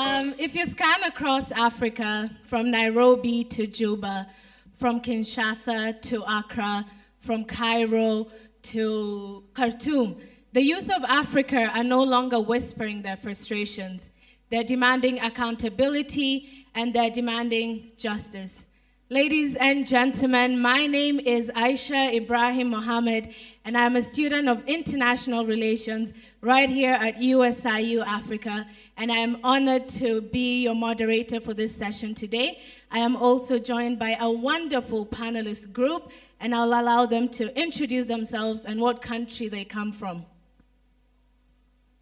If you scan across Africa, from Nairobi to Juba, from Kinshasa to Accra, from Cairo to Khartoum, the youth of Africa are no longer whispering their frustrations. They're demanding accountability and they're demanding justice. Ladies and gentlemen, my name is Aisha Ibrahim Mohammed, and I'm a student of International Relations right here at USIU-Africa, and I am honored to be your moderator for this session today. I am also joined by a wonderful panelist group, and I'll allow them to introduce themselves and what country they come from.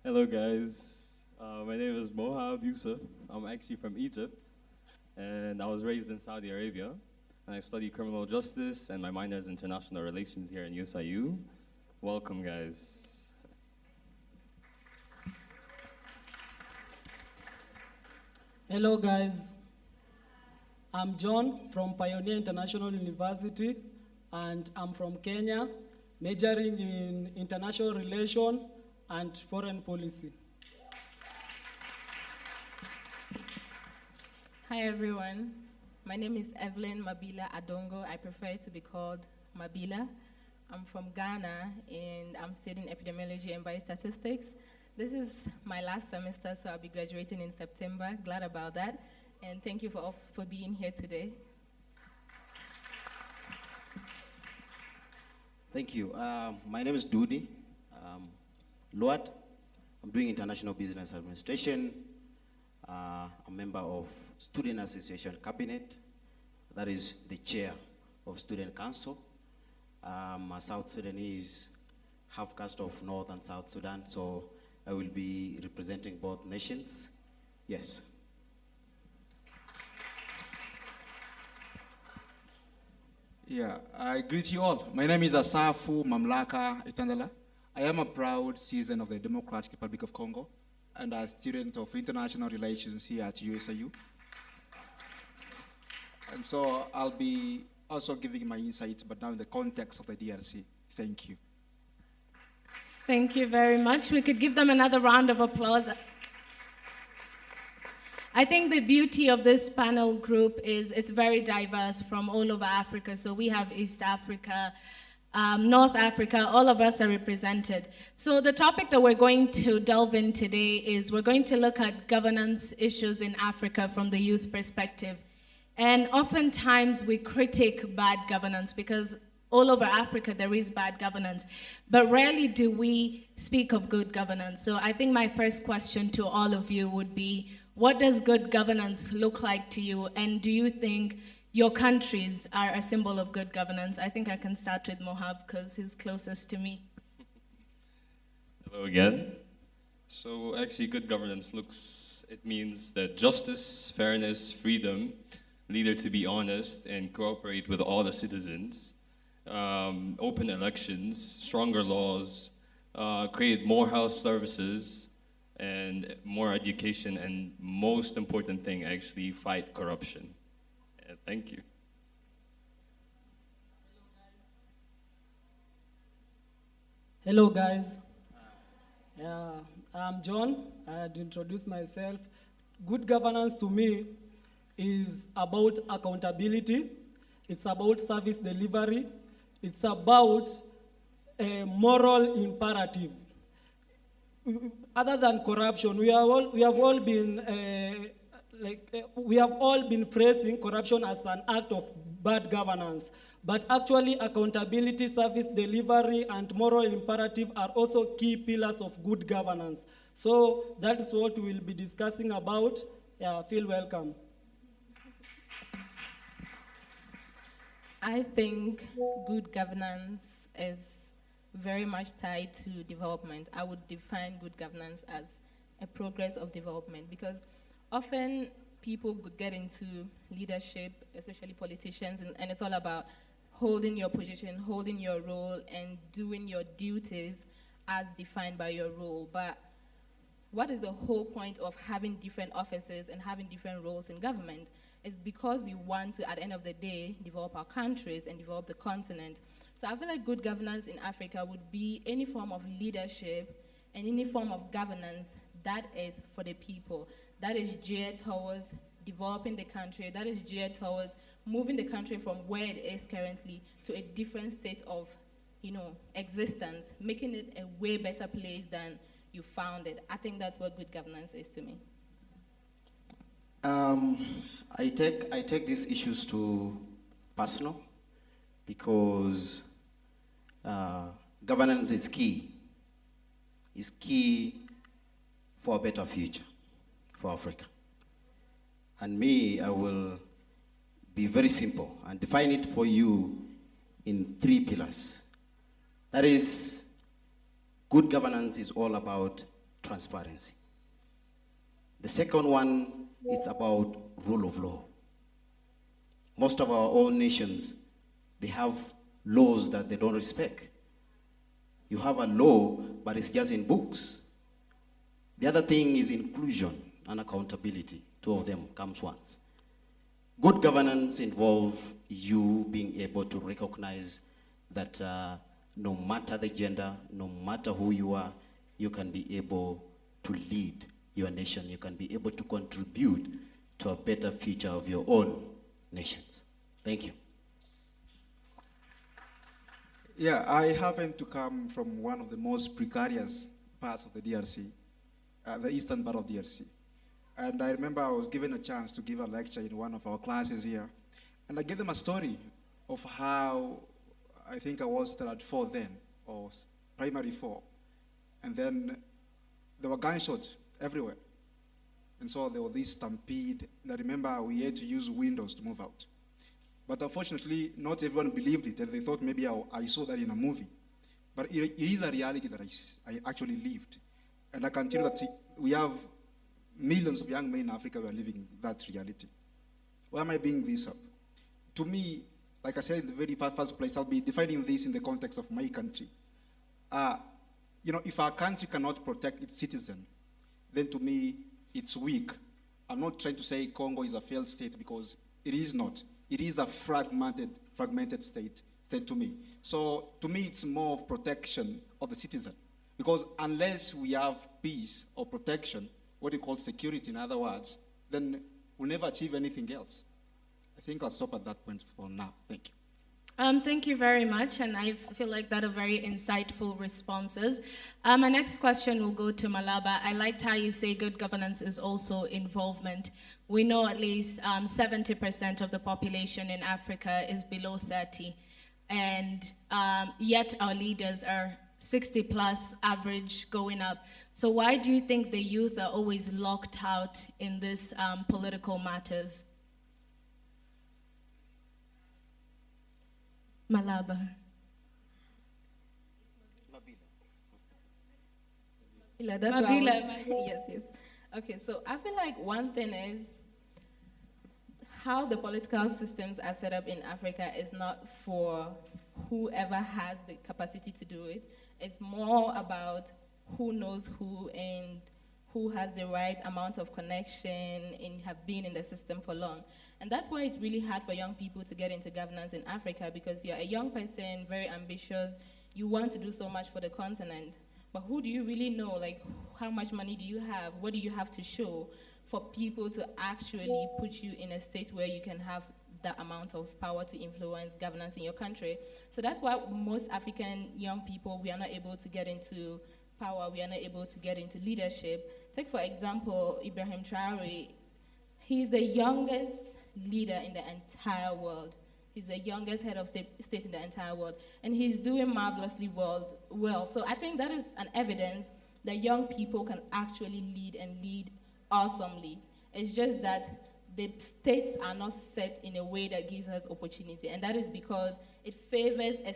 Hello guys, my name is Mohab Yusuf. I'm actually from Egypt. And I was raised in Saudi Arabia, and I study criminal justice, and my minor is international relations here in USIU. Welcome, guys. Hello, guys. I'm John from Pioneer International University, and I'm from Kenya, majoring in international relations and foreign policy. Hi everyone, my name is Evelyn Mabila Adongo. I prefer to be called Mabila. I'm from Ghana and I'm studying epidemiology and biostatistics. This is my last semester, so I'll be graduating in September. Glad about that, and thank you for being here today. Thank you. My name is Dudi Luat. I'm doing international business administration. I'm a member of Student Association Cabinet, that is the chair of Student Council. I'm a South Sudanese, half caste of North and South Sudan, so I will be representing both nations. Yes. Yeah, I greet you all. My name is Asafu Mamlaka Itandala. I am a proud citizen of the Democratic Republic of Congo and a student of international relations here at USIU. And so I'll be also giving my insights, but now in the context of the DRC. Thank you. Thank you very much. We could give them another round of applause. I think the beauty of this panel group is it's very diverse from all over Africa. So we have East Africa, North Africa, all of us are represented. So the topic that we're going to delve in today is we're going to look at governance issues in Africa from the youth perspective. And oftentimes we critique bad governance because all over Africa there is bad governance, but rarely do we speak of good governance. So I think my first question to all of you would be, what does good governance look like to you? And do you think your countries are a symbol of good governance? I think I can start with Mohab because he's closest to me. Hello again. So actually good governance it means that justice, fairness, freedom, leader to be honest and cooperate with all the citizens, open elections, stronger laws, create more health services and more education, and most important thing, actually fight corruption. Thank you. Hello, guys. I'm John. I'd introduce myself. Good governance to me is about accountability. It's about service delivery. It's about a moral imperative. Other than corruption, we have all been phrasing corruption as an act of bad governance, but actually accountability, service delivery, and moral imperative are also key pillars of good governance. So that's what we'll be discussing about. Yeah, feel welcome. I think good governance is very much tied to development. I would define good governance as a progress of development, because often people get into leadership, especially politicians, and it's all about holding your position, holding your role, and doing your duties as defined by your role. But what is the whole point of having different offices and having different roles in government? It's because we want to, at the end of the day, develop our countries and develop the continent. So I feel like good governance in Africa would be any form of leadership and any form of governance that is for the people. That is geared towards developing the country. That is geared towards moving the country from where it is currently to a different state of, existence, making it a way better place than you found it. I think that's what good governance is to me. I take these issues to personal because governance is key. Is key for a better future for Africa. And me, I will be very simple and define it for you in 3 pillars. That is, good governance is all about transparency. The second one, it's about rule of law. Most of our own nations, they have laws that they don't respect. You have a law, but it's just in books. The other thing is inclusion and accountability. 2 of them comes once. Good governance involves you being able to recognize that no matter the gender, no matter who you are, you can be able to lead your nation. You can be able to contribute to a better future of your own nations. Thank you. Yeah, I happen to come from one of the most precarious parts of the DRC, the eastern part of DRC. And I remember I was given a chance to give a lecture in one of our classes here. And I gave them a story of how, I think I was still at 4 then, or primary 4. And then there were gunshots everywhere. And so there was this stampede. And I remember we had to use windows to move out. But unfortunately, not everyone believed it, and they thought maybe I saw that in a movie. But it is a reality that I actually lived. And I can tell you that we have millions of young men in Africa who are living that reality. Why am I bringing this up? To me, like I said in the very first place, I'll be defining this in the context of my country. If our country cannot protect its citizen, then to me, it's weak. I'm not trying to say Congo is a failed state because it is not. It is a fragmented state to me. So to me, it's more of protection of the citizen. Because unless we have peace or protection, what you call security in other words, then we'll never achieve anything else. I think I'll stop at that point for now. Thank you. Thank you very much, and I feel like that are very insightful responses. My next question will go to Malaba. I liked how you say good governance is also involvement. We know at least 70% of the population in Africa is below 30, and yet our leaders are 60 plus average going up. So why do you think the youth are always locked out in this political matters? Malaba. Yes. Okay, so I feel like one thing is how the political systems are set up in Africa is not for whoever has the capacity to do it. It's more about who knows who and who has the right amount of connection and have been in the system for long. And that's why it's really hard for young people to get into governance in Africa, because you're a young person, very ambitious, you want to do so much for the continent. But who do you really know? Like, how much money do you have? What do you have to show for people to actually put you in a state where you can have that amount of power to influence governance in your country? So that's why most African young people, we are not able to get into power, we are not able to get into leadership. Take, for example, Ibrahim Traore. He's the youngest leader in the entire world. He's the youngest head of state in the entire world, and he's doing marvelously well. So I think that is an evidence that young people can actually lead and lead awesomely. It's just that the states are not set in a way that gives us opportunity, and that is because it favors a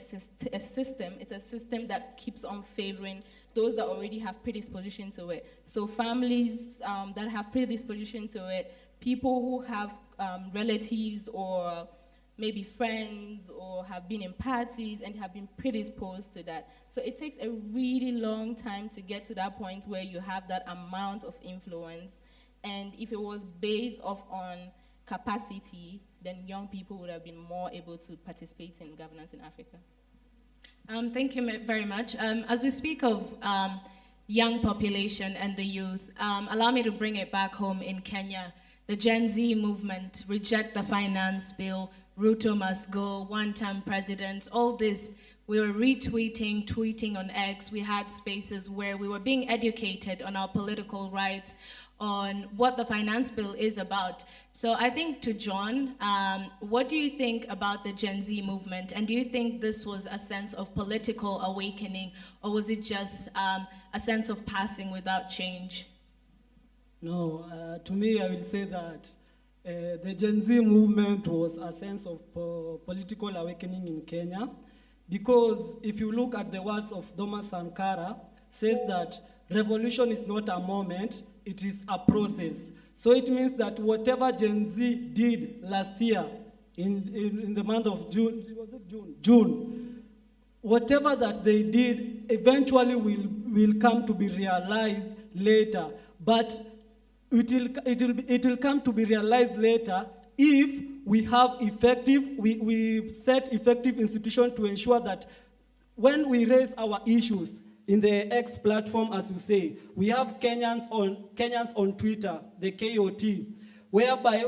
system. It's a system that keeps on favoring those that already have predisposition to it. So families that have predisposition to it, people who have relatives or maybe friends or have been in parties and have been predisposed to that. So it takes a really long time to get to that point where you have that amount of influence. And if it was based off on capacity, then young people would have been more able to participate in governance in Africa. Thank you very much. As we speak of young population and the youth. Allow me to bring it back home in Kenya. The Gen Z movement, reject the finance bill, Ruto must go, one-term president, all this, we were retweeting, tweeting on X. We had spaces where we were being educated on our political rights, on what the finance bill is about. So I think to John, what do you think about the Gen Z movement? And do you think this was a sense of political awakening, or was it just a sense of passing without change? No, to me, I will say that the Gen Z movement was a sense of political awakening in Kenya, because if you look at the words of Thomas Sankara, says that revolution is not a moment, it is a process. So it means that whatever Gen Z did last year in the month of June, was it June? June, whatever that they did eventually will come to be realized later. But it will come to be realized later if we have we set effective institutions to ensure that when we raise our issues in the X platform, as you say, we have Kenyans on Twitter, the KOT, whereby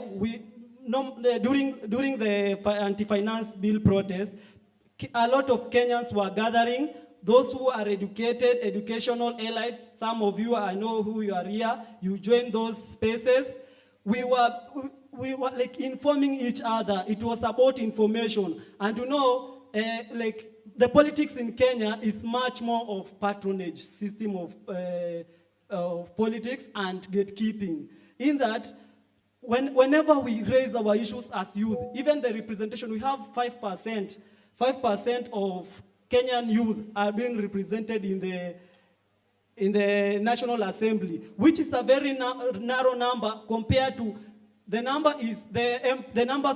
during the anti-finance bill protest, a lot of Kenyans were gathering. Those who are educated, educational elites, some of you, I know who you are here, you joined those spaces. We were like informing each other. It was about information. And you know, like the politics in Kenya is much more of patronage system of politics and gatekeeping. In that, whenever we raise our issues as youth, even the representation, we have 5% of Kenyan youth are being represented in the National Assembly, which is a very narrow number compared to the numbers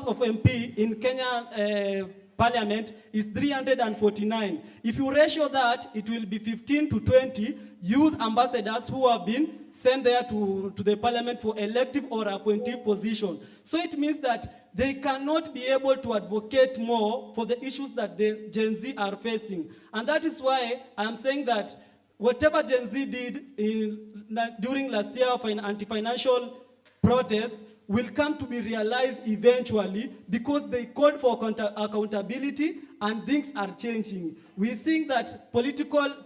of MP in Kenya Parliament is 349. If you ratio that, it will be 15 to 20 youth ambassadors who have been sent there to the Parliament for elective or appointive position. So it means that they cannot be able to advocate more for the issues that the Gen Z are facing. And that is why I'm saying that whatever Gen Z did during last year of an anti-financial protest will come to be realized eventually, because they called for accountability and things are changing. We think that political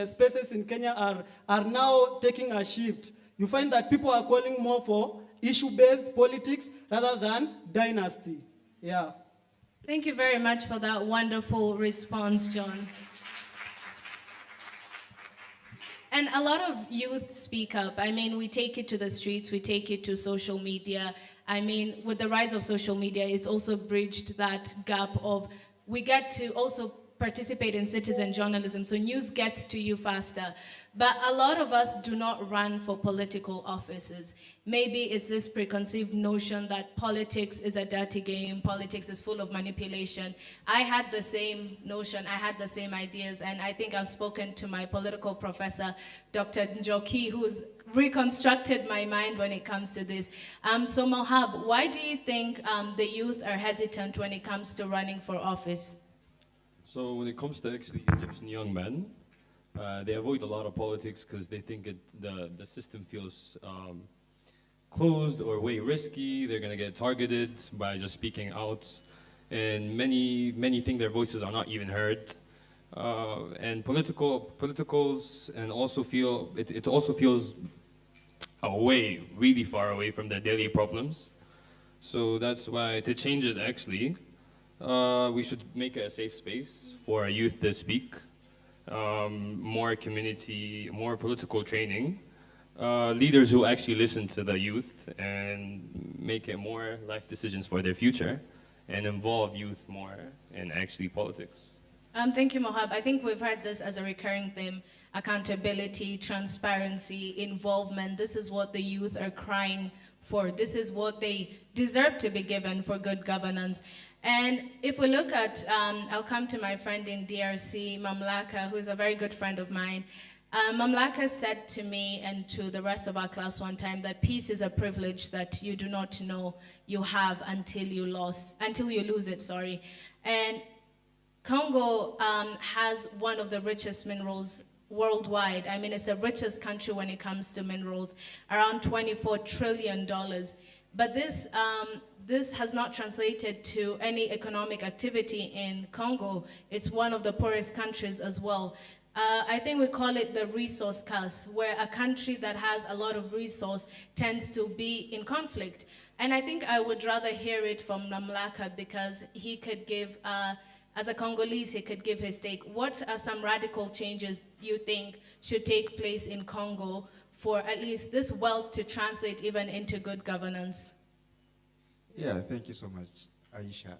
spaces in Kenya are now taking a shift. You find that people are calling more for issue-based politics rather than dynasty. Yeah. Thank you very much for that wonderful response, John. And a lot of youth speak up. I mean, we take it to the streets, we take it to social media. I mean, with the rise of social media, it's also bridged that gap of, we get to also participate in citizen journalism, so news gets to you faster. But a lot of us do not run for political offices. Maybe it's this preconceived notion that politics is a dirty game, politics is full of manipulation. I had the same notion, I had the same ideas, and I think I've spoken to my political professor, Dr. Njoki, who's reconstructed my mind when it comes to this. So Mohab, why do you think the youth are hesitant when it comes to running for office? So when it comes to actually Egyptian young men, they avoid a lot of politics because they think the system feels closed or way risky. They're going to get targeted by just speaking out. And many think their voices are not even heard. And politicals and also feel, it also feels away, really far away from their daily problems. So that's why, to change it actually, we should make it a safe space for our youth to speak, more community, more political training, leaders who actually listen to the youth and make it more life decisions for their future and involve youth more in actually politics. Thank you, Mohab. I think we've heard this as a recurring theme: accountability, transparency, involvement. This is what the youth are crying for. This is what they deserve to be given for good governance. And if we look at, I'll come to my friend in DRC, Mamlaka, who's a very good friend of mine. Mamlaka said to me and to the rest of our class one time that peace is a privilege that you do not know you have until you lose it, sorry. And Congo has one of the richest minerals worldwide. I mean, it's the richest country when it comes to minerals, around $24 trillion. But this has not translated to any economic activity in Congo. It's one of the poorest countries as well. I think we call it the resource curse, where a country that has a lot of resource tends to be in conflict. And I think I would rather hear it from Mamlaka, because he could give, as a Congolese, he could give his take. What are some radical changes you think should take place in Congo for at least this wealth to translate even into good governance? Yeah, thank you so much, Aisha.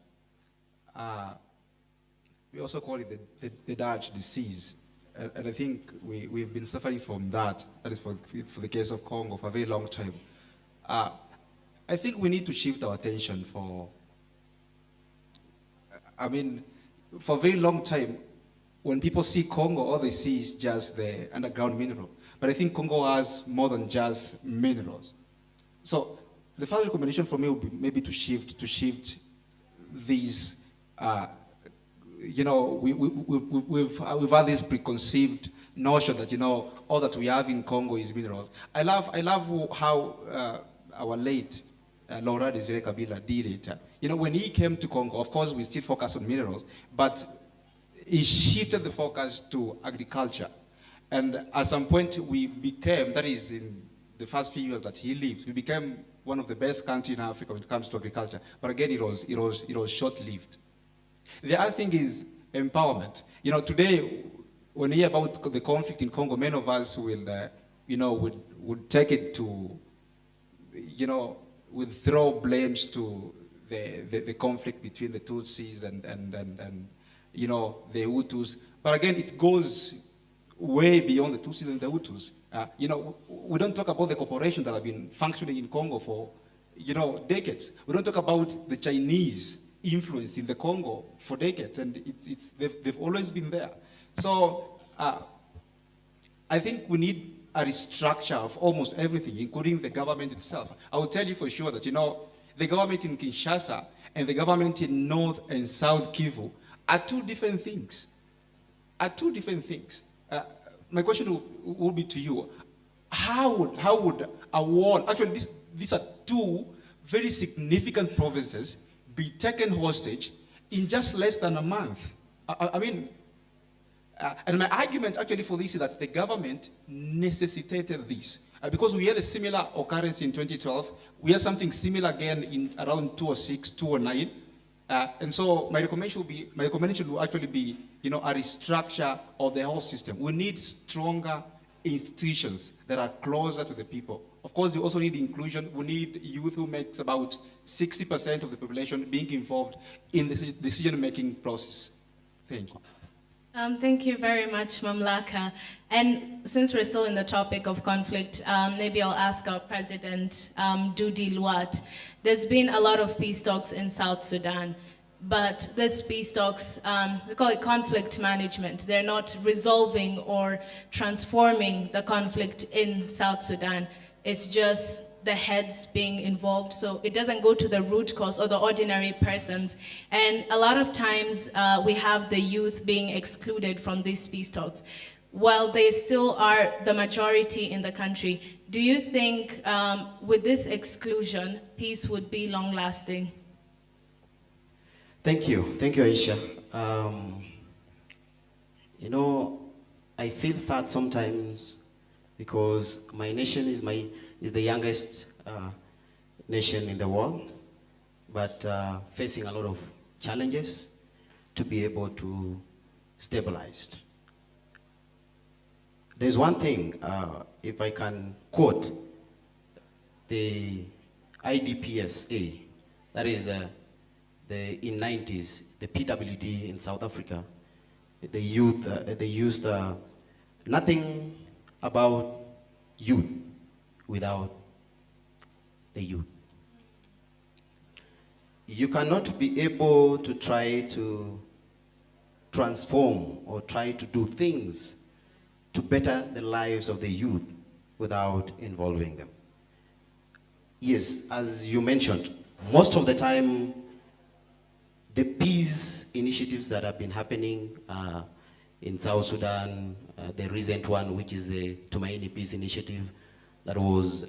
We also call it the Dutch disease. And I think we've been suffering from that. That is for the case of Congo for a very long time. I think we need to shift our attention for a very long time, when people see Congo, all they see is just the underground mineral. But I think Congo has more than just minerals. So the first recommendation for me would be maybe to shift these, we've had this preconceived notion that, all that we have in Congo is minerals. I love how our late Laurent Desire Kabila did it. When he came to Congo, of course, we still focus on minerals, but he shifted the focus to agriculture. And at some point, we became, that is in the first few years that he lived, we became one of the best countries in Africa when it comes to agriculture. But again, it was short-lived. The other thing is empowerment. Today, when we hear about the conflict in Congo, many of us will, would take it to, would throw blames to the conflict between the Tutsis and the Hutus. But again, it goes way beyond the Tutsis and the Hutus. We don't talk about the corporations that have been functioning in Congo for, decades. We don't talk about the Chinese influence in the Congo for decades, and they've always been there. So I think we need a restructure of almost everything, including the government itself. I will tell you for sure that, the government in Kinshasa and the government in North and South Kivu are two different things. My question will be to you. How would a war, actually these are two very significant provinces, be taken hostage in just less than a month? And my argument actually for this is that the government necessitated this. Because we had a similar occurrence in 2012, we had something similar again in around 2006, 2009. And so my recommendation will actually be, a restructure of the whole system. We need stronger institutions that are closer to the people. Of course, we also need inclusion. We need youth who makes about 60% of the population being involved in the decision-making process. Thank you. Thank you very much, Mamlaka. And since we're still in the topic of conflict, maybe I'll ask our president, Dudi Luat. There's been a lot of peace talks in South Sudan, but this peace talks, we call it conflict management. They're not resolving or transforming the conflict in South Sudan. It's just the heads being involved, so it doesn't go to the root cause or the ordinary persons. And a lot of times we have the youth being excluded from these peace talks. While they still are the majority in the country, do you think with this exclusion, peace would be long-lasting? Thank you, Aisha. I feel sad sometimes because my nation is the youngest nation in the world, but facing a lot of challenges to be able to stabilize. There's one thing, if I can quote the IDPSA, that is in 90s, the PWD in South Africa, they used nothing about youth without the youth. You cannot be able to try to transform or try to do things to better the lives of the youth without involving them. Yes, as you mentioned, most of the time, the peace initiatives that have been happening in South Sudan, the recent one, which is the Tumaini Peace Initiative that was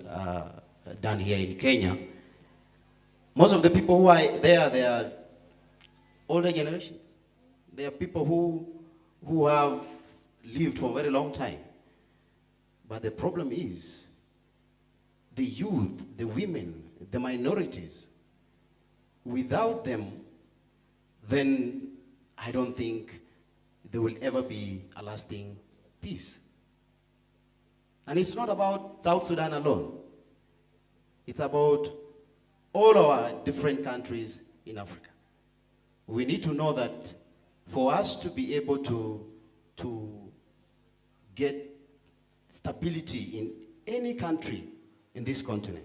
done here in Kenya. Most of the people who are there, they are older generations. They are people who have lived for a very long time. But the problem is the youth, the women, the minorities. Without them, then I don't think there will ever be a lasting peace. And it's not about South Sudan alone. It's about all our different countries in Africa. We need to know that for us to be able to get stability in any country in this continent,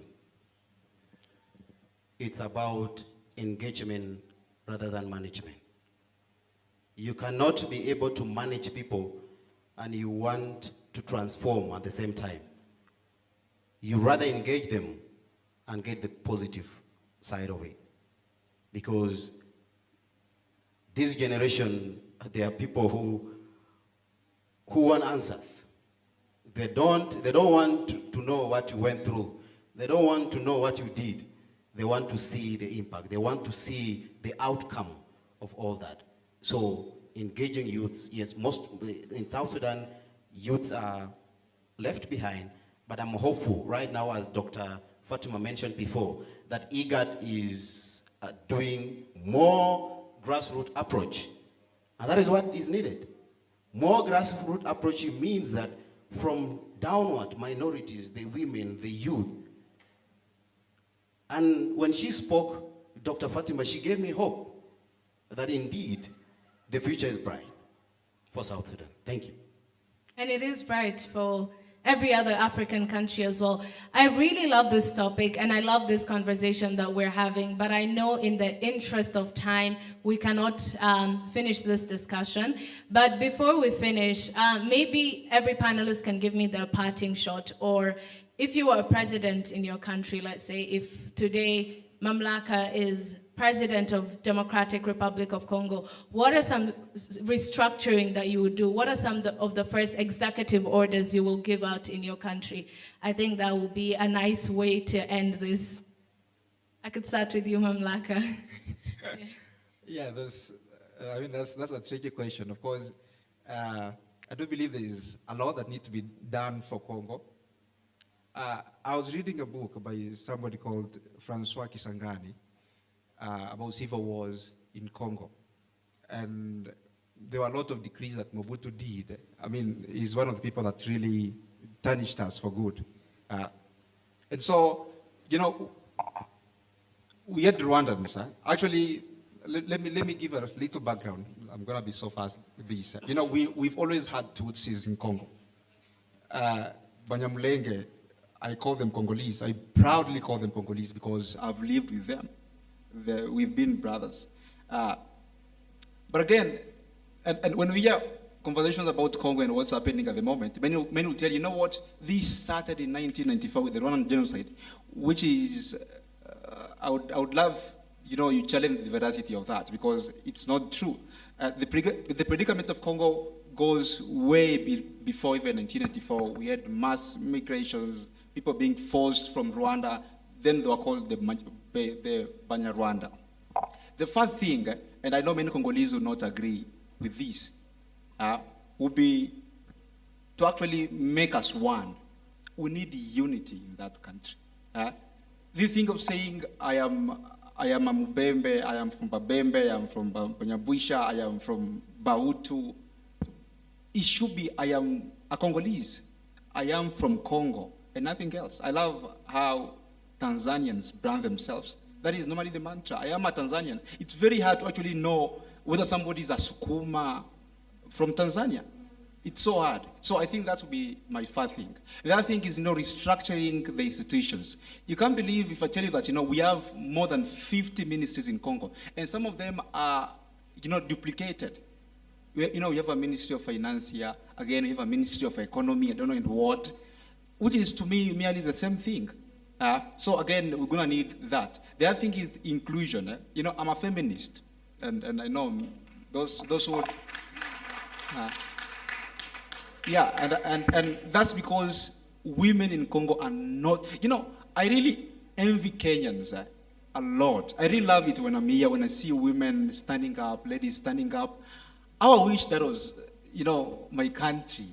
it's about engagement rather than management. You cannot be able to manage people and you want to transform at the same time. You rather engage them and get the positive side of it. Because this generation, there are people who want answers. They don't want to know what you went through. They don't want to know what you did. They want to see the impact. They want to see the outcome of all that. So engaging youths, yes, most in South Sudan, youths are left behind, but I'm hopeful right now, as Dr. Fatima mentioned before, that IGAD is doing more grassroots approach. And that is what is needed. More grassroots approach means that from downward, minorities, the women, the youth. And when she spoke, Dr. Fatima, she gave me hope that indeed the future is bright for South Sudan. Thank you. And it is bright for every other African country as well. I really love this topic and I love this conversation that we're having, but I know in the interest of time, we cannot finish this discussion. But before we finish, maybe every panelist can give me their parting shot, or if you were a president in your country, let's say if today Mamlaka is President of Democratic Republic of Congo, what are some restructuring that you would do? What are some of the first executive orders you will give out in your country? I think that would be a nice way to end this. I could start with you, Mamlaka. Yeah, that's a tricky question. Of course, I do believe there is a lot that needs to be done for Congo. I was reading a book by somebody called Francois Kisangani, about civil wars in Congo. And there were a lot of decrees that Mobutu did. I mean, he's one of the people that really tarnished us for good. And so, you know, we had Rwandans. Actually, let me give a little background. I'm going to be so fast with this. You know, we've always had Tutsis in Congo. Banyamulenge, I call them Congolese. I proudly call them Congolese because I've lived with them. We've been brothers. But again, and when we hear conversations about Congo and what's happening at the moment, many will tell you, know what, this started in 1994 with the Rwandan genocide, which is, I would love, you know, you challenge the veracity of that because it's not true. The predicament of Congo goes way before even 1994. We had mass migrations, people being forced from Rwanda. Then they were called the Banyarwanda. The first thing, and I know many Congolese will not agree with this, would be to actually make us one. We need unity in that country. This thing of saying, I am a Mubembe, I am from Babembe, I am from Banyabwisha, I am from Bautu. It should be, I am a Congolese. I am from Congo, and nothing else. I love how Tanzanians brand themselves. That is normally the mantra. I am a Tanzanian. It's very hard to actually know whether somebody is a Sukuma from Tanzania. It's so hard. So I think that would be my first thing. The other thing is, you know, restructuring the institutions. You can't believe if I tell you that, you know, we have more than 50 ministries in Congo, and some of them are, you know, duplicated. You know, we have a Ministry of Finance here. Again, we have a Ministry of Economy, I don't know in what, which is to me merely the same thing. So again, we're going to need that. The other thing is inclusion. You know, I'm a feminist, and I know those who Yeah, and that's because women in Congo are not, I really envy Kenyans a lot. I really love it when I'm here, when I see women standing up, ladies standing up. How I wish that was, my country.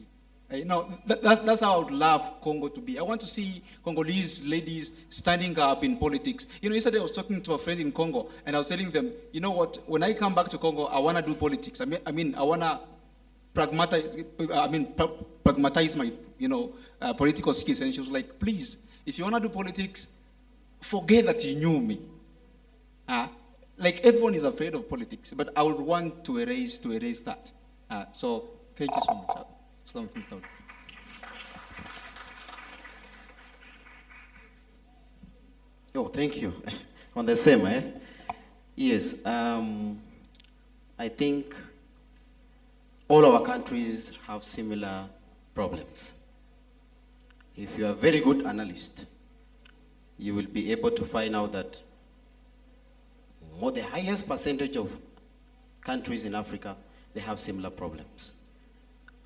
That's how I would love Congo to be. I want to see Congolese ladies standing up in politics. Yesterday I was talking to a friend in Congo, and I was telling them, you know what, when I come back to Congo, I want to do politics. I want to pragmatize my, political skills. And she was like, please, if you want to do politics, forget that you knew me. Like everyone is afraid of politics, but I would want to erase that. So thank you so much. Oh, thank you. On the same, Yes, I think all our countries have similar problems. If you are a very good analyst, you will be able to find out that the highest percentage of countries in Africa, they have similar problems.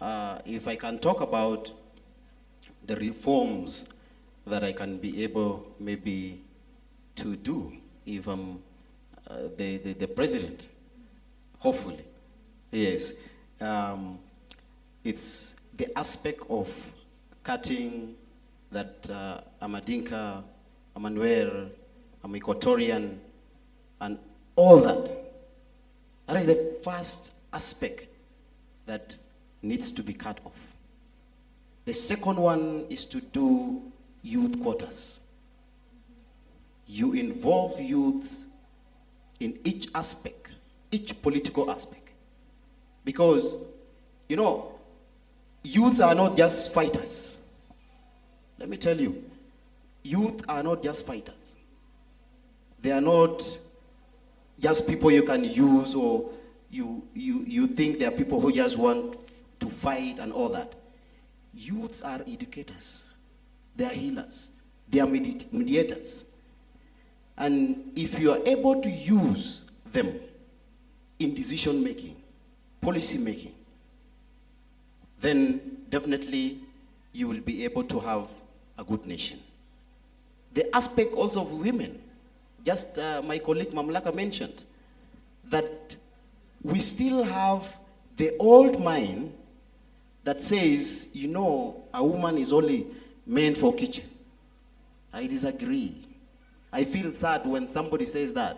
If I can talk about the reforms that I can be able maybe to do if I'm the president, hopefully, yes. It's the aspect of cutting that I'm a Dinka, I'm a Nuer, I'm Equatorian, and all that. That is the first aspect that needs to be cut off. The second one is to do youth quotas. You involve youths in each aspect, each political aspect. Because, youths are not just fighters. Let me tell you, youth are not just fighters. They are not just people you can use, or you think they are people who just want to fight and all that. Youths are educators. They are healers. They are mediators. And if you are able to use them in decision making, policy making, then definitely you will be able to have a good nation. The aspect also of women, just my colleague Mamlaka mentioned, that we still have the old mind that says, a woman is only meant for kitchen. I disagree. I feel sad when somebody says that.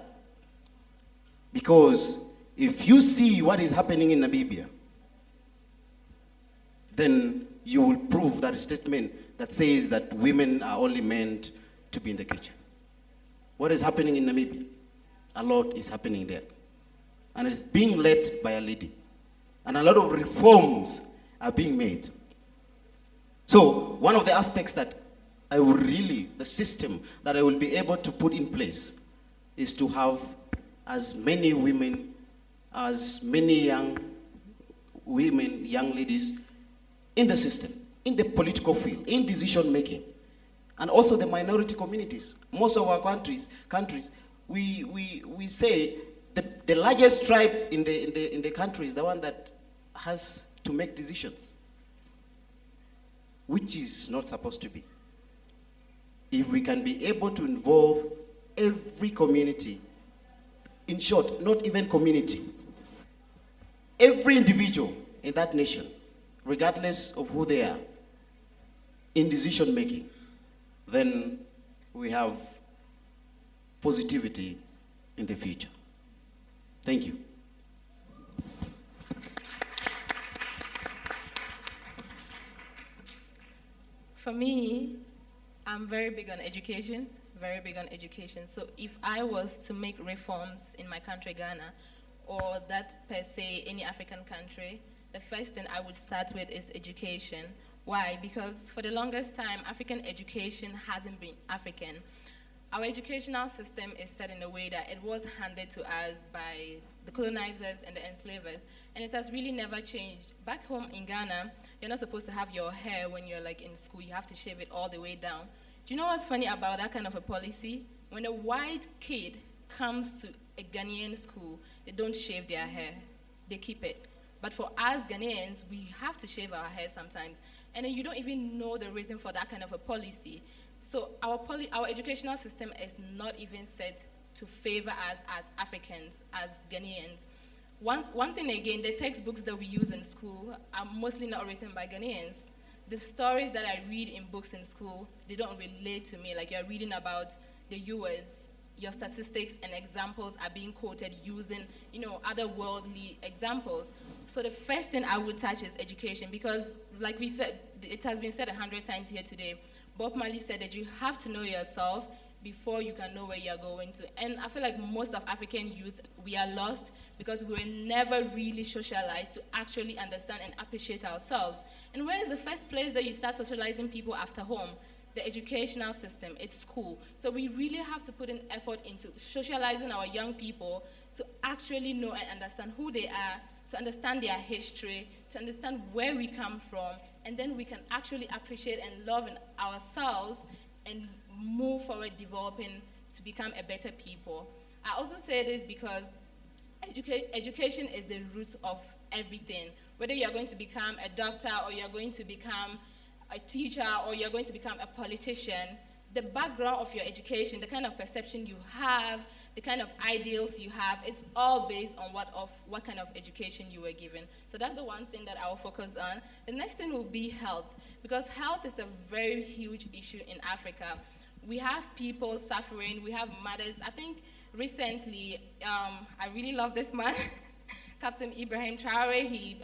Because if you see what is happening in Namibia, then you will prove that statement that says that women are only meant to be in the kitchen. What is happening in Namibia? A lot is happening there. And it's being led by a lady. And a lot of reforms are being made. So one of the aspects that the system that I will be able to put in place is to have as many women, as many young women, young ladies in the system, in the political field, in decision making, and also the minority communities. Most of our countries, we say the largest tribe in the country is the one that has to make decisions, which is not supposed to be. If we can be able to involve every community, in short, not even community, every individual in that nation, regardless of who they are, in decision making, then we have positivity in the future. Thank you. For me, I'm very big on education, very big on education. So if I was to make reforms in my country, Ghana, or that per se, any African country, the first thing I would start with is education. Why? Because for the longest time, African education hasn't been African. Our educational system is set in a way that it was handed to us by the colonizers and the enslavers, and it has really never changed. Back home in Ghana, you're not supposed to have your hair when you're like in school. You have to shave it all the way down. Do you know what's funny about that kind of a policy? When a white kid comes to a Ghanaian school, they don't shave their hair. They keep it. But for us Ghanaians, we have to shave our hair sometimes. And then you don't even know the reason for that kind of a policy. So our educational system is not even set to favor us as Africans, as Ghanaians. One thing again, the textbooks that we use in school are mostly not written by Ghanaians. The stories that I read in books in school, they don't relate to me. Like, you're reading about the US, your statistics and examples are being quoted using, other worldly examples. So the first thing I would touch is education, because like we said, it has been said 100 times here today, Bob Marley said that you have to know yourself before you can know where you're going to. And I feel like most of African youth, we are lost because we were never really socialized to actually understand and appreciate ourselves. And where is the first place that you start socializing people after home? The educational system, it's school. So we really have to put an effort into socializing our young people to actually know and understand who they are, to understand their history, to understand where we come from, and then we can actually appreciate and love in ourselves and move forward developing to become a better people. I also say this because education is the root of everything. Whether you're going to become a doctor or you're going to become a teacher or you're going to become a politician, the background of your education, the kind of perception you have, the kind of ideals you have, it's all based on what kind of education you were given. So that's the one thing that I will focus on. The next thing will be health, because health is a very huge issue in Africa. We have people suffering, we have mothers. I think recently, I really love this man, Captain Ibrahim Traore. He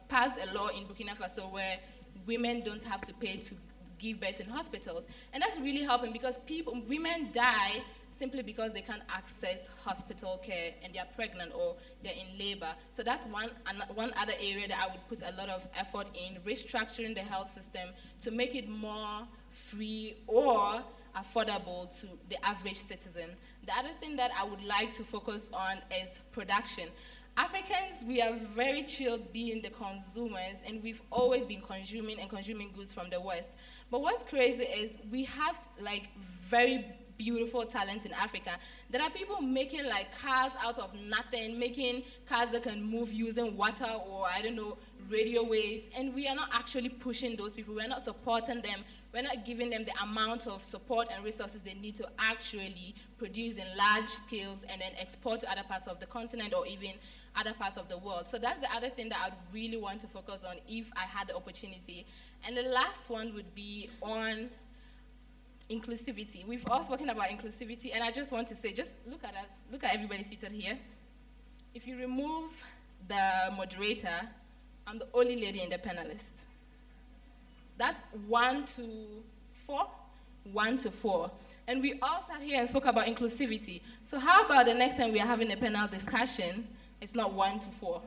passed a law in Burkina Faso where women don't have to pay to give birth in hospitals. And that's really helping, because women die simply because they can't access hospital care and they're pregnant or they're in labor. So that's one other area that I would put a lot of effort in, restructuring the health system to make it more free or affordable to the average citizen. The other thing that I would like to focus on is production. Africans, we are very chilled being the consumers, and we've always been consuming goods from the West. But what's crazy is we have like very beautiful talents in Africa. There are people making like cars out of nothing, making cars that can move using water or, I don't know, radio waves, and we are not actually pushing those people. We're not supporting them. We're not giving them the amount of support and resources they need to actually produce in large scales and then export to other parts of the continent or even other parts of the world. So that's the other thing that I'd really want to focus on if I had the opportunity. And the last one would be on inclusivity. We've all spoken about inclusivity, and I just want to say, just look at us, look at everybody seated here. If you remove the moderator, I'm the only lady in the panelist. That's 1 to 4, 1 to 4. And we all sat here and spoke about inclusivity. So how about the next time we are having a panel discussion, it's not 1 to 4?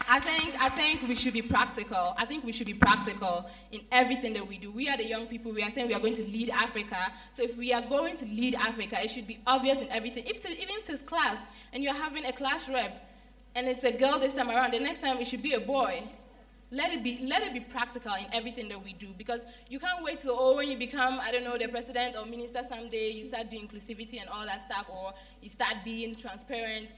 I think we should be practical. I think we should be practical in everything that we do. We are the young people. We are saying we are going to lead Africa. So if we are going to lead Africa, it should be obvious in everything. Even if it's class, and you're having a class rep, and it's a girl this time around, the next time it should be a boy. Let it be practical in everything that we do, because you can't wait till, when you become, I don't know, the president or minister someday, you start doing inclusivity and all that stuff, or you start being transparent.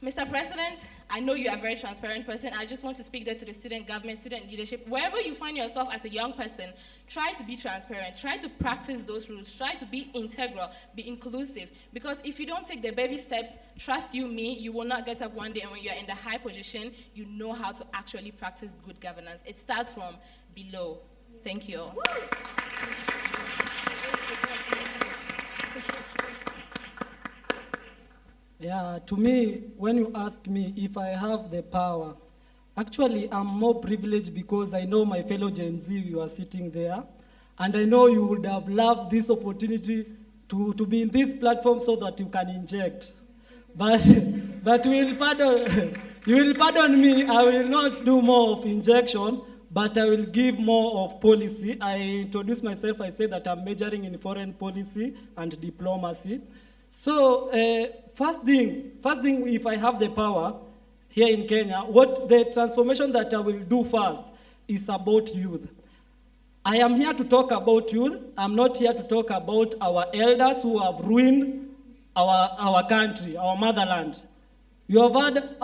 Mr. President, I know you are a very transparent person. I just want to speak there to the student government, student leadership. Wherever you find yourself as a young person, try to be transparent. Try to practice those rules. Try to be integral, be inclusive. Because if you don't take the baby steps, trust you me, you will not get up one day and when you're in the high position, you know how to actually practice good governance. It starts from below. Thank you all. Yeah, to me, when you ask me if I have the power, actually I'm more privileged because I know my fellow Gen Z, you are sitting there, and I know you would have loved this opportunity to be in this platform so that you can inject. But you will pardon me, I will not do more of injection, but I will give more of policy. I introduce myself, I say that I'm majoring in foreign policy and diplomacy. So first thing, if I have the power here in Kenya, what the transformation that I will do first is about youth. I am here to talk about youth. I'm not here to talk about our elders who have ruined our country, our motherland. You have heard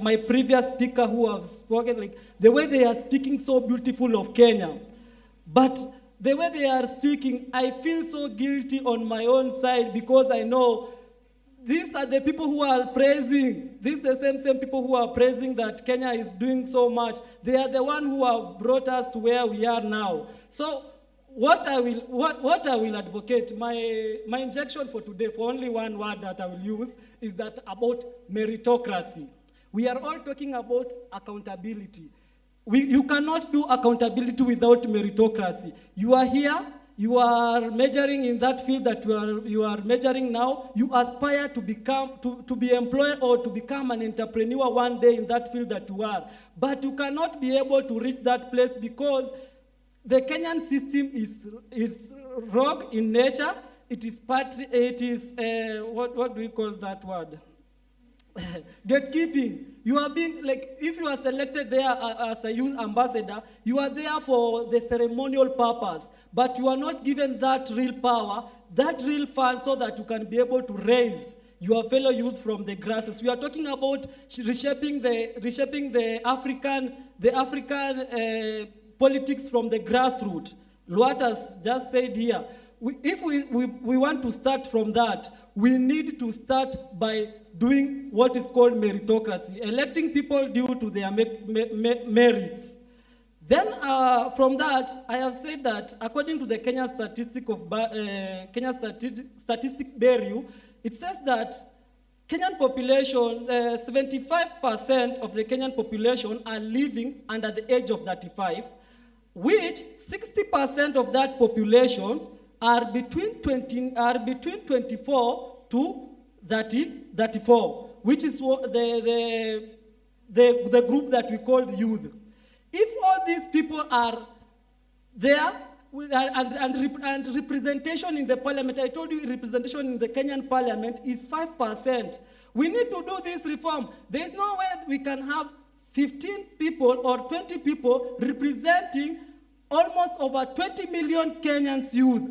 my previous speaker who have spoken, like the way they are speaking so beautiful of Kenya. But the way they are speaking, I feel so guilty on my own side because I know these are the people who are praising. These are the same people who are praising that Kenya is doing so much. They are the one who have brought us to where we are now. So what I will advocate, my injection for today, for only one word that I will use, is that about meritocracy. We are all talking about accountability. You cannot do accountability without meritocracy. You are here, you are majoring in that field that you are majoring now. You aspire to be employed or to become an entrepreneur one day in that field that you are. But you cannot be able to reach that place because the Kenyan system is rogue in nature. It is what do we call that word? Gatekeeping. You are being, like, if you are selected there as a youth ambassador, you are there for the ceremonial purpose, but you are not given that real power, that real fund, so that you can be able to raise your fellow youth from the grasses. We are talking about reshaping the African politics from the grassroots. Luat has just said here, if we want to start from that, we need to start by doing what is called meritocracy, electing people due to their merits. Then from that, I have said that according to the Kenya Statistic Bureau, it says that Kenyan population, 75% of the Kenyan population are living under the age of 35, which 60% of that population are between 24 to 34, which is the group that we call youth. If all these people are there and representation in the parliament, I told you representation in the Kenyan parliament is 5%. We need to do this reform. There is no way we can have 15 people or 20 people representing almost over 20 million Kenyans youth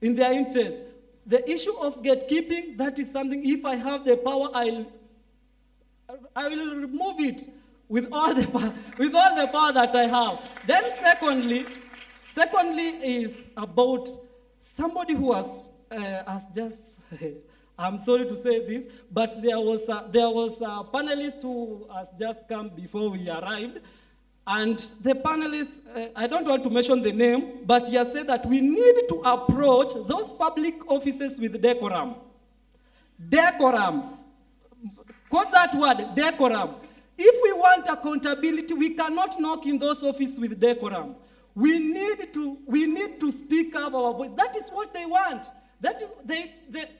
in their interest. The issue of gatekeeping, that is something, if I have the power, I will remove it with all the power that I have. Then secondly is about somebody who has just, I'm sorry to say this, but there was a panelist who has just come before we arrived. And the panelists, I don't want to mention the name, but he has said that we need to approach those public offices with decorum. Decorum. Quote that word, decorum. If we want accountability, we cannot knock in those offices with decorum. We need to speak up our voice. That is what they want. That is,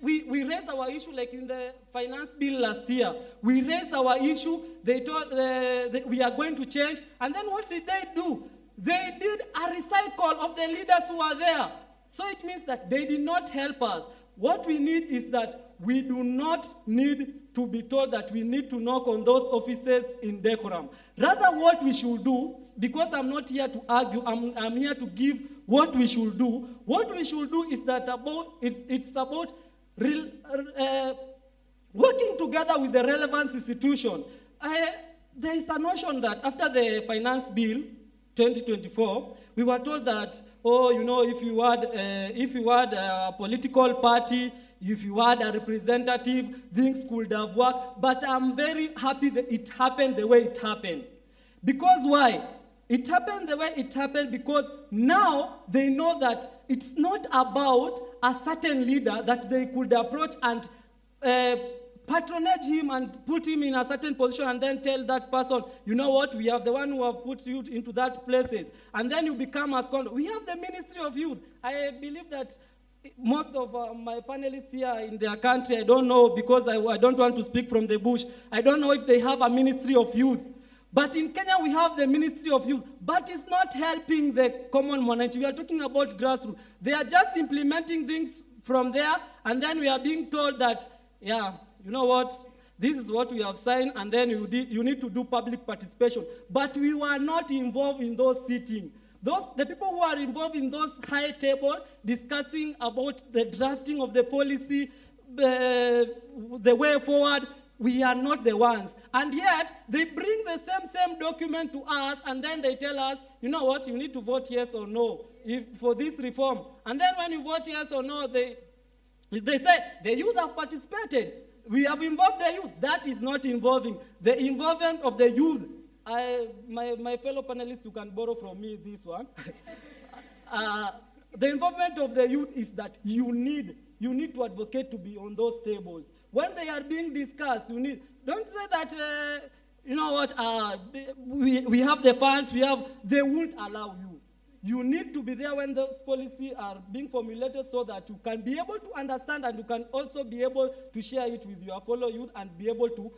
we raised our issue like in the finance bill last year. We raised our issue. They told we are going to change. And then what did they do? They did a recycle of the leaders who are there. So it means that they did not help us. What we need is that we do not need to be told that we need to knock on those offices in decorum. Rather, what we should do, because I'm not here to argue, I'm here to give what we should do. What we should do is that it's about working together with the relevant institution. There is a notion that after the finance bill 2024, we were told that, if you had a political party, if you had a representative, things could have worked. But I'm very happy that it happened the way it happened. Because why? It happened the way it happened because now they know that it's not about a certain leader that they could approach and patronage him and put him in a certain position and then tell that person, you know what, we have the one who have put you into that places. And then you become as conduct. We have the Ministry of Youth. I believe that most of my panelists here in their country, I don't know, because I don't want to speak from the bush, I don't know if they have a Ministry of Youth. But in Kenya, we have the Ministry of Youth, but it's not helping the common man. We are talking about grassroots. They are just implementing things from there, and then we are being told that, yeah, you know what, this is what we have signed, and then you need to do public participation. But we were not involved in those sittings. The people who are involved in those high table discussing about the drafting of the policy, the way forward, we are not the ones. And yet, they bring the same document to us, and then they tell us, you know what, you need to vote yes or no for this reform. And then when you vote yes or no, they say, the youth have participated. We have involved the youth. That is not involving. The involvement of the youth, my fellow panelists, you can borrow from me this one. The involvement of the youth is that you need to advocate to be on those tables. When they are being discussed, don't say that, you know what, we have the funds, they won't allow you. You need to be there when those policies are being formulated so that you can be able to understand, and you can also be able to share it with your fellow youth and be able to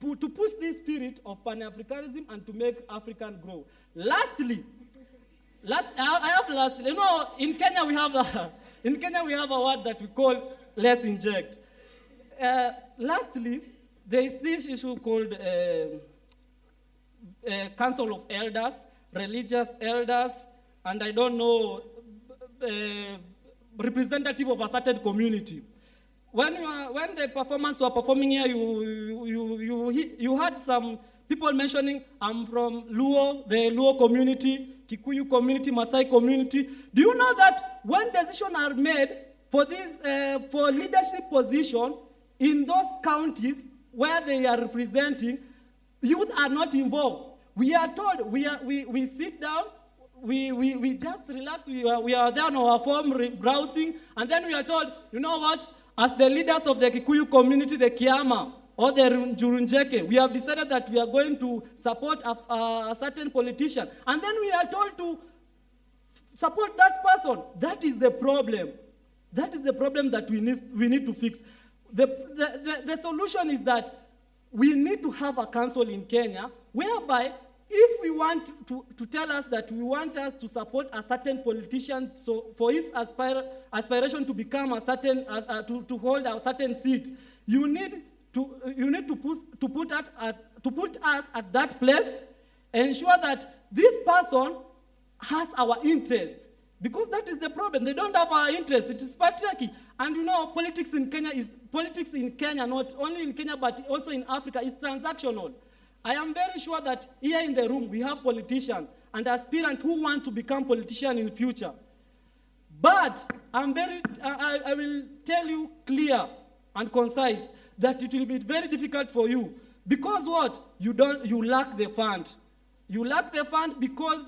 push this spirit of Pan-Africanism and to make African grow. Lastly, you know, in Kenya we have a word that we call let's inject. Lastly, there is this issue called Council of Elders, religious elders, and I don't know, representative of a certain community. When the performers were performing here, you had some people mentioning, I'm from Luo, the Luo community, Kikuyu community, Maasai community. Do you know that when decisions are made for this, for leadership position in those counties where they are representing, youth are not involved. We are told, we sit down, we just relax, we are there on our phone browsing, and then we are told, you know what, as the leaders of the Kikuyu community, the Kiama, or the Njurunjeke, we have decided that we are going to support a certain politician, and then we are told to support that person. That is the problem. That is the problem that we need to fix. The solution is that we need to have a council in Kenya whereby if we want to tell us that we want us to support a certain politician, so for his aspiration to become a certain, to hold a certain seat, you need to put us at that place, ensure that this person has our interest. Because that is the problem. They don't have our interest. It is patriarchy. And you know, politics in Kenya, not only in Kenya, but also in Africa, is transactional. I am very sure that here in the room, we have politicians and aspirants who want to become politicians in the future. But I will tell you clear and concise that it will be very difficult for you. Because what? You lack the fund. You lack the fund because,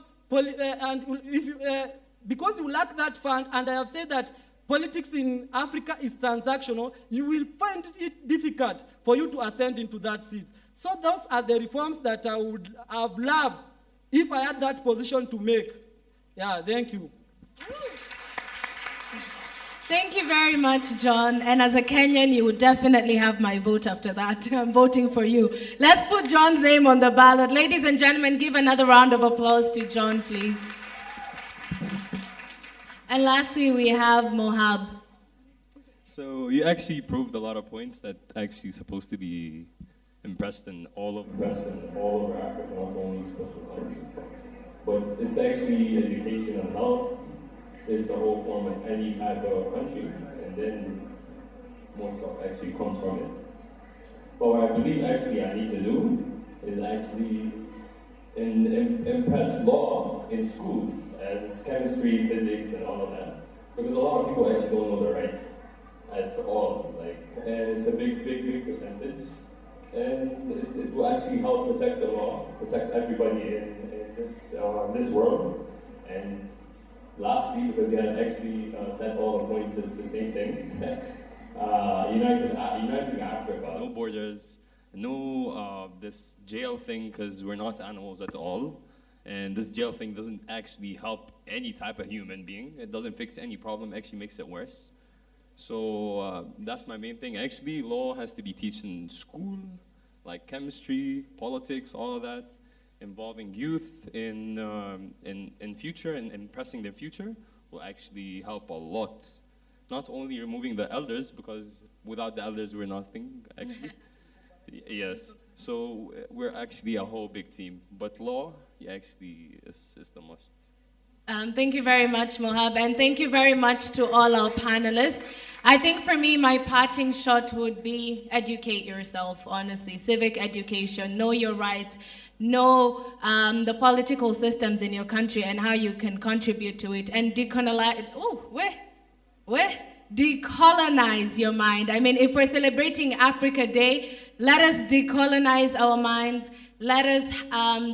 because you lack that fund, and I have said that politics in Africa is transactional, you will find it difficult for you to ascend into that seat. So those are the reforms that I would have loved if I had that position to make. Yeah, thank you. Thank you very much, John. And as a Kenyan, you would definitely have my vote after that. I'm voting for you. Let's put John's name on the ballot. Ladies and gentlemen, give another round of applause to John, please. And lastly, we have Mohab. So you actually proved a lot of points that actually supposed to be impressed in all over Africa, not only special countries. But it's actually education and health is the whole form of any type of country, and then more stuff actually comes from it. But what I believe actually I need to do is actually impress law in schools, as it's chemistry, physics, and all of that. Because a lot of people actually don't know their rights at all. And it's a big percentage. And it will actually help protect the law, protect everybody in this world. And lastly, because you had actually said all the points, it's the same thing. Uniting Africa, no borders, no this jail thing, because we're not animals at all. And this jail thing doesn't actually help any type of human being. It doesn't fix any problem, actually makes it worse. So that's my main thing. Actually, law has to be taught in school, like chemistry, politics, all of that, involving youth in future and impressing their future will actually help a lot. Not only removing the elders, because without the elders we're nothing, actually. Yes, so we're actually a whole big team. But law, actually, is the must. Thank you very much, Mohab, and thank you very much to all our panelists. I think for me, my parting shot would be educate yourself, honestly. Civic education, know your rights, know the political systems in your country and how you can contribute to it, and decolonize. Decolonize your mind. I mean, if we're celebrating Africa Day, let us decolonize our minds. Let us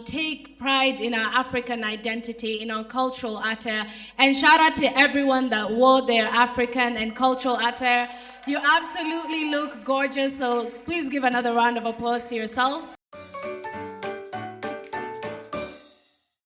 take pride in our African identity, in our cultural attire. And shout out to everyone that wore their African and cultural attire. You absolutely look gorgeous, so please give another round of applause to yourself.